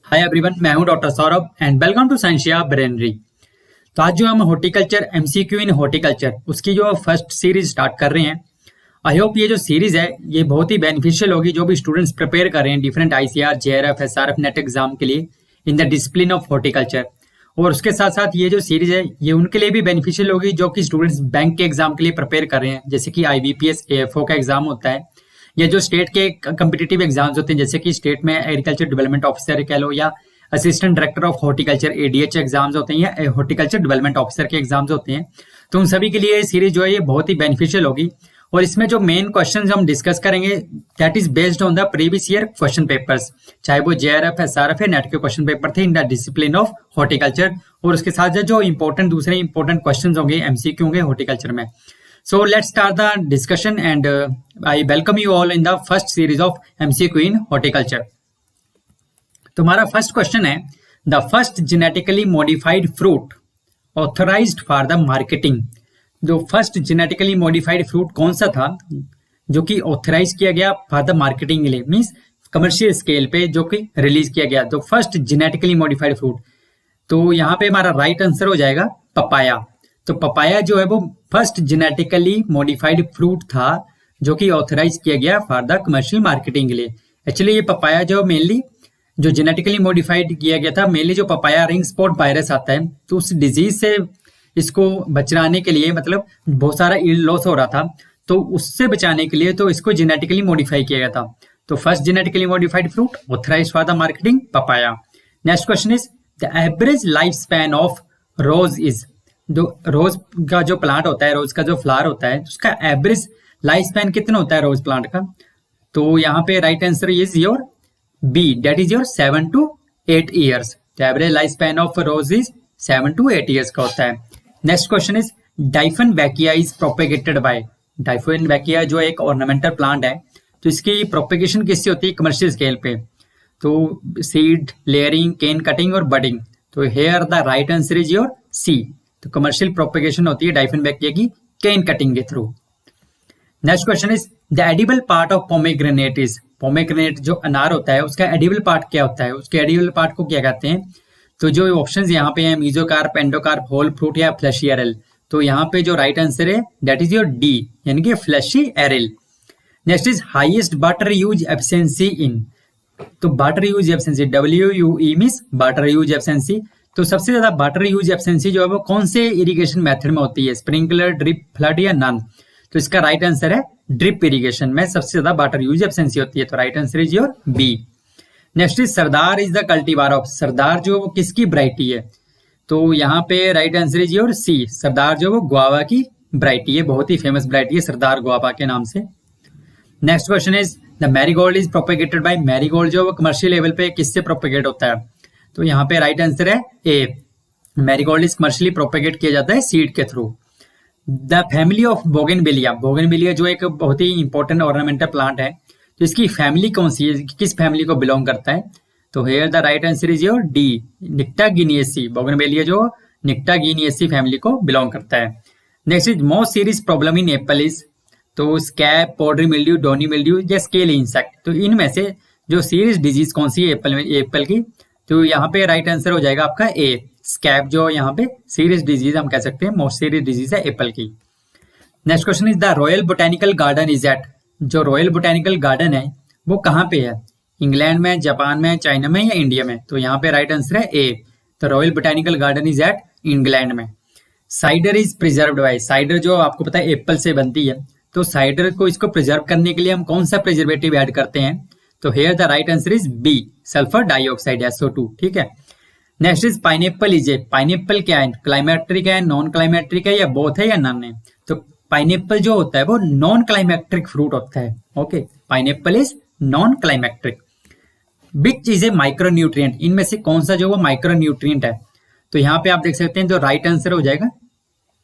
हाय everyone, मैं हूं doctor Saurabh and welcome to Sciencia Brainery. तो आज जो हम हॉर्टिकल्चर एमसीक्यू इन हॉर्टिकल्चर उसकी जो फर्स्ट सीरीज स्टार्ट कर रहे हैं। आई होप ये जो सीरीज है ये बहुत ही बेनिफिशियल होगी जो भी स्टूडेंट्स प्रिपेयर कर रहे हैं different ICR, JRF, SRF, net exam के लिए in the discipline of horticulture. और उसके साथ साथ ये जो सीरीज है ये उनके लिए भी बेनिफिशियल होगी जो कि स्टूडेंट्स बैंक के एग्जाम के लिए प्रिपेयर कर रहे हैं, जैसे कि आईबीपीएस, एएफओ का एग्जाम होता है, या जो स्टेट के कम्पिटिटिव एग्जाम्स होते हैं जैसे कि स्टेट में एग्रीकल्चर डेवलपमेंट ऑफिसर कह लो, या assistant director of horticulture ADH exams होते हैं, या हॉर्टिकल्चर डेवलपमेंट ऑफिसर के एग्जाम्स होते हैं। तो उन सभी के लिए ये सीरीज जो है ये बहुत ही बेनिफिशियल होगी। और इसमें जो मेन क्वेश्चन हम डिस्कस करेंगे that is based on the previous year question papers, चाहे वो जेआरएफ, एसआरएफ या नेट के क्वेश्चन पेपर थे in the discipline of horticulture. और उसके साथ जो इंपॉर्टेंट दूसरे इंपॉर्टेंट क्वेश्चन होंगे एमसीक्यू होंगे हॉर्टिकल्चर में। So let's start the discussion and I welcome you all in the first series of MCQ in horticulture. तो हमारा फर्स्ट क्वेश्चन है, the first genetically modified fruit authorised for the marketing. जो first genetically modified fruit कौन सा था जो कि authorise किया गया फॉर द मार्केटिंग के लिए, मीन्स कमर्शियल स्केल पे जो कि रिलीज किया गया। तो फर्स्ट जेनेटिकली मॉडिफाइड फ्रूट, तो यहाँ पे हमारा राइट आंसर हो जाएगा पपाया। तो पपाया जो है वो फर्स्ट जेनेटिकली मॉडिफाइड फ्रूट था जो कि ऑथराइज किया गया फॉर द कमर्शियल मार्केटिंग के लिए। एक्चुअली ये पपाया जो मेनली जो जेनेटिकली मॉडिफाइड किया गया था, मेनली जो पपाया रिंग स्पॉट वायरस आता है तो उस डिजीज से इसको बचाने के लिए, मतलब बहुत सारा ईल्ड लॉस हो रहा था तो उससे बचाने के लिए तो इसको जेनेटिकली मॉडिफाई किया गया था। तो first genetically modified fruit authorize for the marketing papaya. Next question is the average life span of rose is. जो रोज का जो प्लांट होता है, रोज का जो फ्लावर होता है उसका एवरेज लाइफ स्पैन कितना होता है रोज प्लांट का। तो यहाँ पे right answer is your B, that is your 7 to 8 years. The average life span of rose is 7 to 8 years का होता है। Next question is dieffenbachia is propagated by. Dieffenbachia जो एक ornamental plant है तो इसकी propagation किससे होती है कमर्शियल स्केल पे, तो सीड, लेयरिंग, केन कटिंग और बडिंग। तो here the right answer is your C. तो कमर्शियल प्रोपेगेशन होती है डाइफन वैकिया की केन कटिंग के through. Next question is the edible part of pomegranate is. Pomegranate जो अनार होता है उसका एडिबल पार्ट क्या होता है, उसके एडिबल पार्ट को क्या कहते हैं। तो जो ऑप्शंस यहाँ पे हैं मीजोकार्प, एंडोकार्प, होल फ्रूट या फ्लैशी एरल। तो यहाँ पे जो राइट आंसर है दैट इज योर डी, यानी कि fleshy aril. Next is highest water use efficiency in. तो water use efficiency WUE means water use efficiency. तो सबसे ज्यादा वाटर यूज एफिशिएंसी जो है वो कौन से इरिगेशन मेथड में होती है, स्प्रिंकलर, ड्रिप, फ्लड या नन। तो इसका राइट आंसर है ड्रिप इरिगेशन में सबसे ज्यादा वाटर यूज एफिशिएंसी होती है। तो right answer is your B. Next is Sardar is the cultivar of. Sardar जो वो किसकी वैरायटी है, तो यहाँ पे right answer is your C. Sardar जो वो गुआवा की वैरायटी है, बहुत ही फेमस वैरायटी है सरदार गुआवा के नाम से। Next question is the marigold is propagated by. Marigold जो वो कमर्शियल लेवल पे किससे प्रोपेगेट होता है, तो यहाँ पे राइट आंसर है ए। मैरीगोल्ड इज कमर्शियली प्रोपेगेट किया जाता है सीड के through. The family of bougainvillea. Bougainvillea जो एक बहुत ही इंपॉर्टेंट ऑर्नामेंटल प्लांट है तो इसकी फैमिली कौन सी है, किस फैमिली को बिलोंग करता है। तो here the right answer is your D, Nyctaginaceae. Bougainvillea जो निक्टागिनिएसी फैमिली को बिलोंग करता है। Next is most serious problem in apple is. तो scab, powdery mildew, downy mildew या स्केल इंसेक्ट। तो इनमें से जो सीरियस डिजीज कौन सी है एप्पल की, तो यहाँ पे राइट आंसर हो जाएगा आपका ए, स्कैब जो यहाँ पे सीरियस डिजीज हम कह सकते हैं, मोस्ट सीरियस डिजीज है एप्पल की। Next question is the royal botanical garden is at. जो रॉयल बोटेनिकल गार्डन है वो कहाँ पे है, इंग्लैंड में, जापान में, चाइना में या इंडिया में। तो यहाँ पे राइट आंसर है ए, तो royal botanical garden is at England में। Cider is preserved by. Cider जो आपको पता है एप्पल से बनती है, तो साइडर को इसको प्रिजर्व करने के लिए हम कौन सा प्रिजर्वेटिव ऐड करते हैं, तो here the right answer is B, sulphur dioxide SO2। ठीक है। Next is pineapple is A. Pineapple क्या है, क्लाइमेट्रिक है, नॉन क्लाइमेट्रिक है या बोथ है या नन है। तो पाइनएप्पल जो होता है वो नॉन क्लाइमेट्रिक फ्रूट होता है। Okay, pineapple is non climacteric. Which is a micronutrient. इनमें से कौन सा जो वो माइक्रोन्यूट्रिएंट है, तो यहाँ पे आप देख सकते हैं जो राइट आंसर हो जाएगा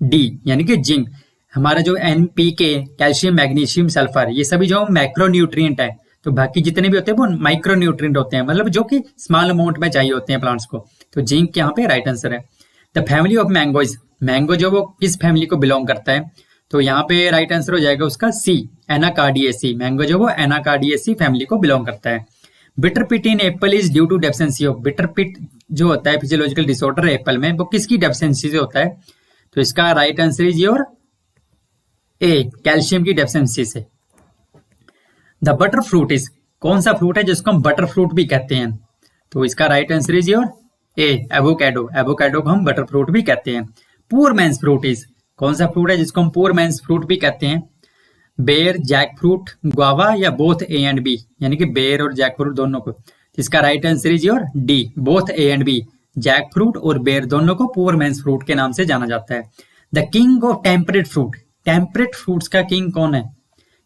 डी, यानी कि जिंक। हमारा जो NPK, कैल्शियम, मैग्नीशियम, सल्फर, ये सभी जो मैक्रोन्यूट्रिएंट है, तो बाकी जितने भी होते हैं वो माइक्रोन्यूट्रिएंट होते हैं, मतलब जो कि स्मॉल अमाउंट में चाहिए होते हैं प्लांट्स को। तो जिंक यहाँ पे राइट आंसर है। The family of mangoes. Mango जो वो किस फैमिली को बिलोंग करता है, तो यहाँ पे राइट आंसर हो जाएगा उसका सी, एनाकार्डिएसी। मैंगो जो वो एनाकार्डिएसी फैमिली को बिलोंग करता है। Bitter pit in apple is due to deficiency of, bitter pit जो होता है फिजियोलॉजिकल डिसऑर्डर है एप्पल में, वो किसकी डेफिशिएंसी से होता है? तो इसका right answer is your A, calcium की डेफिशिएंसी से। द बटर फ्रूट इज, कौन सा फ्रूट है जिसको हम बटर फ्रूट भी कहते हैं? तो इसका right answer is your A, avocado, avocado को हम बटर फ्रूट भी कहते हैं। पुअर मैन्स फ्रूट इज, कौन सा फ्रूट है जिसको हम पुअर मैन्स फ्रूट भी कहते हैं? बेर, जैक फ्रूट, गुआवा या बोथ ए एंड बी, यानी कि बेर और जैक फ्रूट दोनों को। इसका right answer is your D, both A and B, jackfruit और बेर दोनों को पुअर मैन्स फ्रूट के नाम से जाना जाता है। The king of temperate fruit, temperate fruits का किंग कौन है?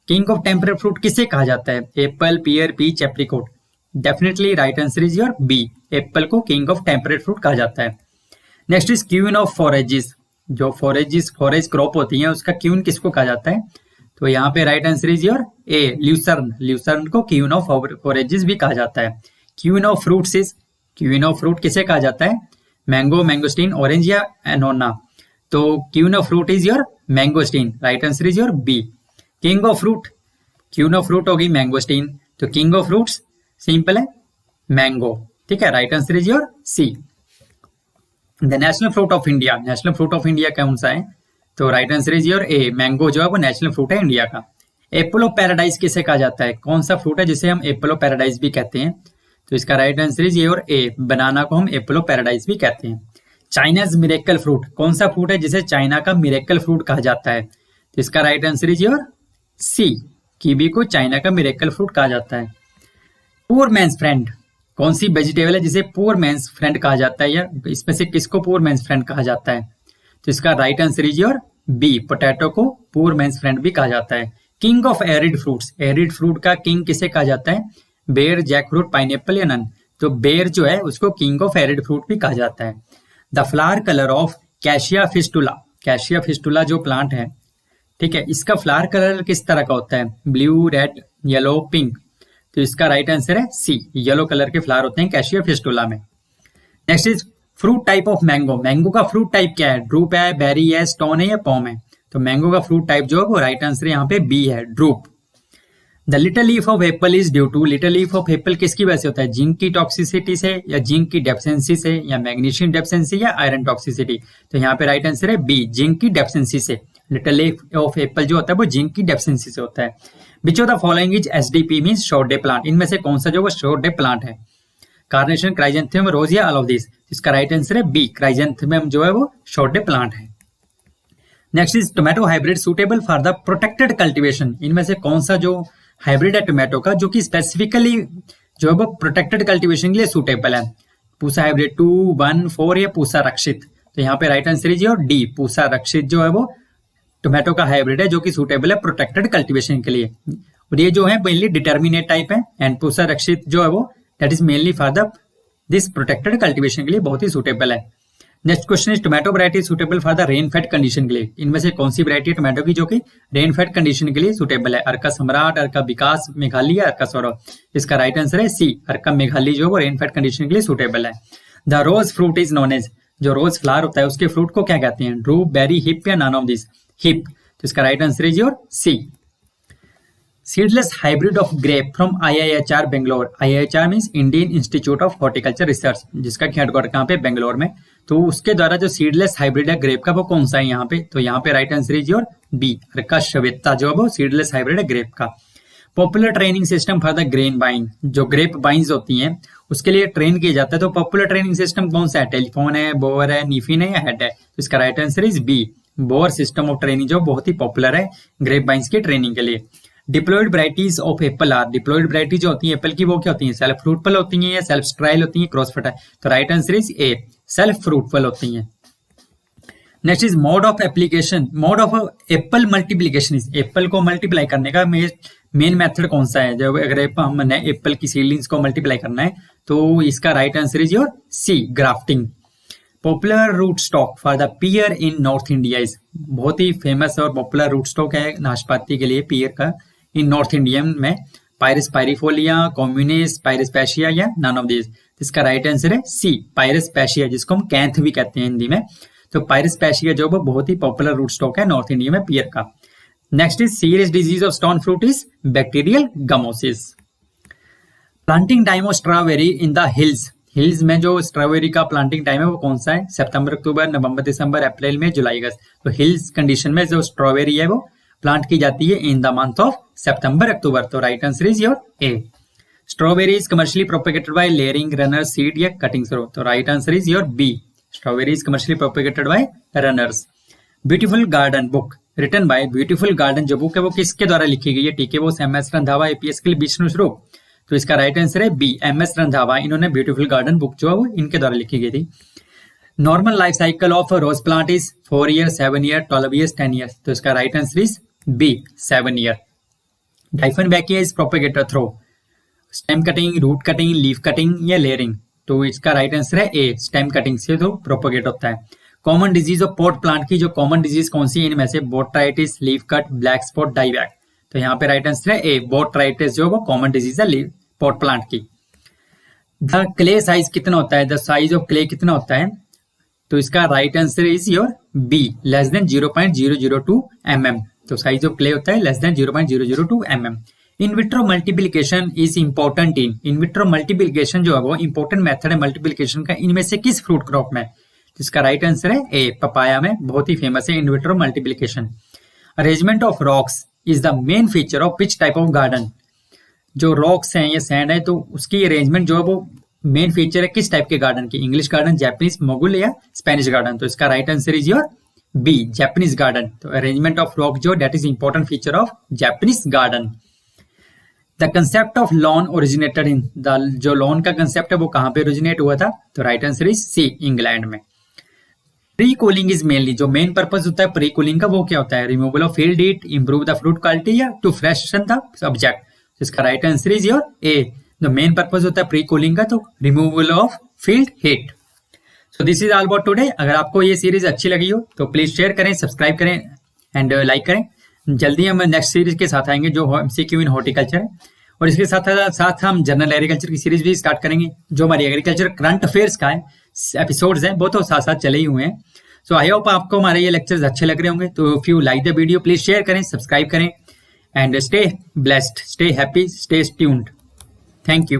किंग ऑफ टेम्परेट फ्रूट किसे कहा जाता है? Apple, pear, peach, apricot. Definitely right answer is your B, apple को किंग ऑफ टेम्परेट फ्रूट कहा जाता है। Next is queen of forages, जो फॉरेज क्रॉप होती है उसका क्वीन किसको कहा जाता है? तो यहाँ पे right answer is your A, lucerne, lucerne को क्वीन ऑफ फॉरेजेस भी कहा जाता है। Queen of fruits is, queen of fruit किसे कहा जाता है? मैंगो, मैंगोस्टीन, ऑरेंज या एनोना। तो queen of fruit is your mangosteen, right answer is your B. King of fruit, queen of fruit होगी मैंगोस्टीन, तो किंग ऑफ फ्रूट्स सिंपल है mango, ठीक है, right answer is your C. The national fruit of India, national fruit of India कौन सा है? तो right answer is your A, mango जो है वो नेशनल फ्रूट है इंडिया का। एप्पल ऑफ पैराडाइज किसे कहा जाता है? कौन सा फ्रूट है जिसे हम एप्पल ऑफ पैराडाइज भी कहते हैं? तो इसका राइट आंसर इज योर ए, बनाना को हम एप्पल ऑफ पैराडाइज भी कहते हैं। चाइनाज मिरेकल फ्रूट, कौन सा फ्रूट है जिसे चाइना का मिरेकल फ्रूट कहा जाता है? तो इसका right answer is your C, kiwi को चाइना का मिरेकल फ्रूट कहा जाता है। पुअर मैन्स फ्रेंड, कौन सी वेजिटेबल है जिसे पुअर मैन्स फ्रेंड कहा जाता है, या इसमें से किसको पुअर मैन्स फ्रेंड कहा जाता है? तो इसका right answer is your B, potato को पुअर मैन्स फ्रेंड भी कहा जाता है। King of arid fruits, arid fruit का किंग किसे कहा जाता है? बेर, जैक फ्रूट, पाइनएप्पल या नन। तो बेर जो है उसको किंग ऑफ एरिड फ्रूट भी कहा जाता है। The flower colour of cassia fistula, cassia fistula जो प्लांट है, ठीक है, इसका फ्लावर कलर किस तरह का होता है? Blue, red, yellow, pink. तो इसका राइट आंसर है सी, येलो कलर के फ्लावर होते हैं कैशिया फिस्टुला में। Next is fruit type of mango, mango का फ्रूट टाइप क्या है? ड्रूप है, बेरी है, स्टोन है या पॉम है? तो मैंगो का फ्रूट टाइप जो है वो राइट आंसर यहाँ पे बी है, drupe. The little leaf of apple is due to, little leaf of apple किसकी वजह से होता है? जिंक की टॉक्सिसिटी से, या जिंक की डेफिशिएंसी से, या मैग्नीशियम डेफिशिएंसी, या आयरन टॉक्सिसिटी। तो यहाँ पे राइट आंसर है बी, जिंक की डेफिशिएंसी से। लिटिल लीफ ऑफ एप्पल जो होता है वो जिंक की डेफिशिएंसी से होता है। Which of the following is SDP, means short day plant, इनमें से कौन सा जो वो शॉर्ट डे प्लांट है? कार्नेशन, क्राइजेंथेम, रोज या ऑल ऑफ दिस। इसका राइट आंसर है बी, क्राइजेंथेम जो है वो शॉर्ट डे प्लांट है। Next is tomato hybrid suitable for the protected cultivation, इनमें से कौन सा जो हाइब्रिड है टोमेटो का जो कि स्पेसिफिकली जो है वो प्रोटेक्टेड कल्टीवेशन के लिए सुटेबल है? पूसा हाइब्रिड 2, 1, 4 या पूसा रक्षित। तो यहाँ पे right answer is your D, Pusa Rakshit जो है वो टोमेटो का हाइब्रिड है जो कि सुटेबल है प्रोटेक्टेड कल्टीवेशन के लिए। और ये जो है मेनली डिटर्मिनेट टाइप है, एंड पूसा रक्षित जो है वो that is mainly for the this protected cultivation के लिए बहुत ही सुटेबल है। Next question is tomato variety suitable for the rain fade condition के लिए, इनमें से कौन सी वैरायटी है टोमेटो की जो कि रेन फेड कंडीशन के लिए सुटेबल है? अर्का सम्राट, अर्का विकास, मेघालय या अर्का सौरभ। इसका राइट आंसर है सी, अर्का मेघालय जो है वो रेन फेड कंडीशन के लिए सुटेबल है। The rose fruit is known as, जो रोज फ्लावर होता है उसके फ्रूट को क्या कहते हैं? ड्रूप, बेरी, हिप या नन ऑफ दिस? हिप। तो इसका right answer is your C. Seedless hybrid of grape from IIHR Bangalore, IIHR means Indian Institute of Horticulture Research, जिसका हेडक्वार्टर कहाँ पे? बेंगलोर में। तो उसके द्वारा जो सीडलेस हाइब्रिड है ग्रेप का वो कौन सा है यहाँ पे? तो यहाँ पे right answer is your B, Arka Shweta जो है वो सीडलेस हाइब्रिड है ग्रेप का। Popular training system for the grapevine, जो ग्रेप बाइन्स होती हैं उसके लिए ट्रेन किया जाता है, तो पॉपुलर ट्रेनिंग सिस्टम कौन सा है? टेलीफोन है, बोअर है, नीफिन है या हेड है? तो इसका right answer is B, bower system of training जो बहुत ही पॉपुलर है ग्रेप बाइन्स की ट्रेनिंग के लिए। Diploid varieties of apple are, diploid variety जो होती है एप्पल की वो क्या होती है? सेल्फ फ्रूटफुल होती हैं या सेल्फ स्ट्राइल होती हैं, क्रॉस फर्टाइल? तो right answer is a, self fruitful होती हैं। Next is mode of application, mode of Apple multiplication is, Apple को मल्टीप्लाई करने का मेन मेथड कौन सा है? जब अगर हमने एप्पल की सीडलिंग्स को मल्टीप्लाई करना है तो इसका right answer is your C, grafting. Popular rootstock for the pear in north India is, बहुत ही फेमस और पॉपुलर रूट स्टॉक है नाशपाती के लिए पियर का इन नॉर्थ इंडिया में? पायरस पायरिफोलिया, कॉम्युनिस, पायरस्पेशिया या नन ऑफ दिस? इसका राइट आंसर है सी, पायरस्पेशिया, जिसको हम कैंथ भी कहते हैं हिंदी में। तो पायरस्पेशिया जो वो बहुत ही पॉपुलर रूट स्टॉक है नॉर्थ इंडिया में पियर का। Next is serious disease of stone fruit is bacterial gummosis. Planting time of strawberry in the hills, hills में जो स्ट्रॉबेरी का प्लांटिंग टाइम है वो कौन सा है? सितंबर, अक्टूबर, नवंबर, दिसंबर, अप्रैल, मई, जुलाई, अगस्त। तो हिल्स कंडीशन में जो स्ट्रॉबेरी है वो प्लांट की जाती है in the month of September, October. तो right answer is your A. Strawberry is commercially propagated by layering, runner, seed या कटिंग थ्रो। तो right answer is your B. Strawberry is commercially propagated by runners. Beautiful garden book written by, beautiful garden जो book है वो किसके द्वारा लिखी गई है? टीके बोस, एमएस रंधावा, एपीएस के विष्णु स्वरूप। तो इसका राइट आंसर है बी, एमएस रंधावा। इन्होंने ब्यूटीफुल गार्डन बुक जो है वो इनके द्वारा लिखी गई थी। Normal life cycle of rose plant is 4 year, 7 year, 12 years, 10 years. तो इसका right answer is B, 7 year. Dieffenbachia is propagator through, stem cutting, root cutting, leaf cutting या लेयरिंग। तो इसका राइट आंसर है ए, स्टेम कटिंग से तो propagate होता है। Common disease of pot plant की जो कॉमन डिजीज कौन सी है इनमें से? Botrytis, leaf cut, black spot, dieback. तो यहाँ पे राइट आंसर है ए, बोट्राइटिस जो वो कॉमन डिजीज है पॉट प्लांट की। द क्ले साइज कितना होता है? द साइज ऑफ क्ले कितना होता है? तो इसका right answer is your B, less than 0.002 mm। तो साइज ऑफ क्ले होता है less than 0.002 mm। In vitro multiplication is important in vitro multiplication जो है वो इंपॉर्टेंट मेथड है मल्टीप्लिकेशन का इनमें से किस फ्रूट क्रॉप में? जिसका राइट आंसर है ए, पपाया में। बहुत ही फेमस है इन vitro multiplication. Arrangement of rocks is the main feature of which type of garden? जो रॉक्स हैं या सैंड है तो उसकी अरेंजमेंट जो है वो मेन फीचर है किस टाइप के गार्डन की? इंग्लिश गार्डन, जापानीज, मोगल या स्पेनिश गार्डन। तो इसका right answer is your B, Japanese garden. तो अरेंजमेंट ऑफ रॉक जो that is important feature of Japanese garden. The concept of lawn originated in the, जो lawn का concept है वो कहां पे ओरिजिनेट हुआ था? तो right answer is C, England में। प्री कूलिंग इज मेनली, जो मेन पर्पस होता है प्री कूलिंग का वो क्या होता है? Removal of field heat, improve the fruit quality या टू फ्रेशन द सब्जेक्ट। इसका राइट आंसर इज योर ए, जो मेन पर्पस होता है प्री कूलिंग का तो removal of field heat. So this is all about today. अगर आपको ये सीरीज अच्छी लगी हो तो प्लीज शेयर करें, सब्सक्राइब करें एंड लाइक करें। जल्दी हम नेक्स्ट सीरीज के साथ आएंगे जो एमसीक्यू इन हॉर्टिकल्चर है, और इसके साथ हम जनरल एग्रीकल्चर की सीरीज भी स्टार्ट करेंगे जो हमारी एग्रीकल्चर करंट अफेयर्स का है। एपिसोड्स हैं वो तो साथ साथ चले ही हुए हैं। सो आई होप आपको हमारे ये लेक्चर्स अच्छे लग रहे होंगे। तो if you like the video please share करें, सब्सक्राइब करें and stay blessed, stay happy, stay tuned. Thank you.